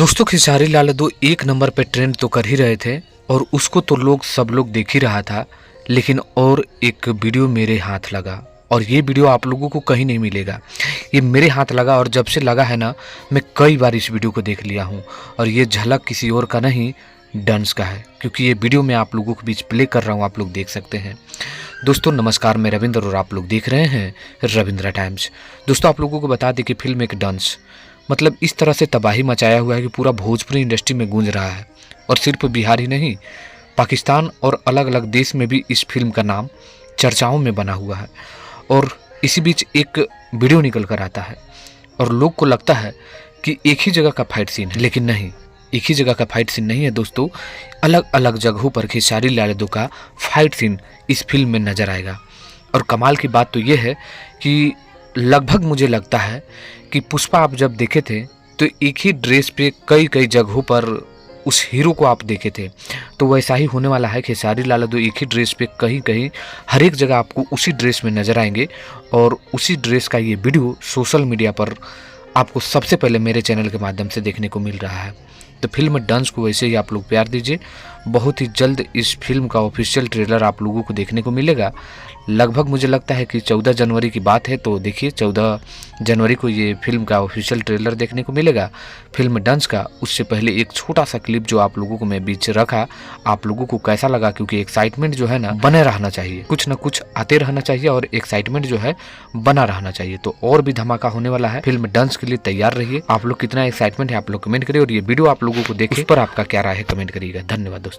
दोस्तों खेसारी लाल यादव एक नंबर पे ट्रेंड तो कर ही रहे थे और उसको तो सब लोग देख ही रहा था। लेकिन और एक वीडियो मेरे हाथ लगा और ये वीडियो आप लोगों को कहीं नहीं मिलेगा। ये मेरे हाथ लगा और जब से लगा है ना, मैं कई बार इस वीडियो को देख लिया हूँ। और ये झलक किसी और का नहीं, डंस का है, क्योंकि ये वीडियो मैं आप लोगों के बीच प्ले कर रहा हूँ, आप लोग देख सकते हैं। दोस्तों नमस्कार, मैं रविंद्र और आप लोग देख रहे हैं रविंद्रा टाइम्स। दोस्तों आप लोगों को बता दें कि फिल्म एक डंस मतलब इस तरह से तबाही मचाया हुआ है कि पूरा भोजपुरी इंडस्ट्री में गूंज रहा है। और सिर्फ बिहार ही नहीं, पाकिस्तान और अलग अलग देश में भी इस फिल्म का नाम चर्चाओं में बना हुआ है। और इसी बीच एक वीडियो निकल कर आता है और लोग को लगता है कि एक ही जगह का फाइट सीन है, लेकिन नहीं, एक ही जगह का फाइट सीन नहीं है दोस्तों। अलग अलग जगहों पर खेसारी लाल यादव का फाइट सीन इस फिल्म में नजर आएगा। और कमाल की बात तो ये है कि लगभग मुझे लगता है कि पुष्पा आप जब देखे थे तो एक ही ड्रेस पे कई कई जगहों पर उस हीरो को आप देखे थे, तो वैसा ही होने वाला है। खेसारी लाल यादव एक ही ड्रेस पे कहीं कहीं हर एक जगह आपको उसी ड्रेस में नजर आएंगे। और उसी ड्रेस का ये वीडियो सोशल मीडिया पर आपको सबसे पहले मेरे चैनल के माध्यम से देखने को मिल रहा है। तो फिल्म डंस को वैसे ही आप लोग प्यार दीजिए। बहुत ही जल्द इस फिल्म का ऑफिशियल ट्रेलर आप लोगों को देखने को मिलेगा। लगभग मुझे लगता है कि 14 जनवरी की बात है, तो देखिए 14 जनवरी को ये फिल्म का ऑफिशियल ट्रेलर देखने को मिलेगा फिल्म डंस का। उससे पहले एक छोटा सा क्लिप जो आप लोगों को मैं बीच रखा, आप लोगों को कैसा लगा? क्योंकि एक्साइटमेंट जो है ना बने रहना चाहिए, कुछ ना कुछ आते रहना चाहिए और एक्साइटमेंट जो है बना रहना चाहिए। तो और भी धमाका होने वाला है, फिल्म डंस के लिए तैयार रहिए। आप लोग कितना एक्साइटमेंट है आप लोग कमेंट करिए और ये वीडियो आप लोगों को देखे उस पर आपका क्या राय है कमेंट करिएगा। धन्यवाद दोस्तों।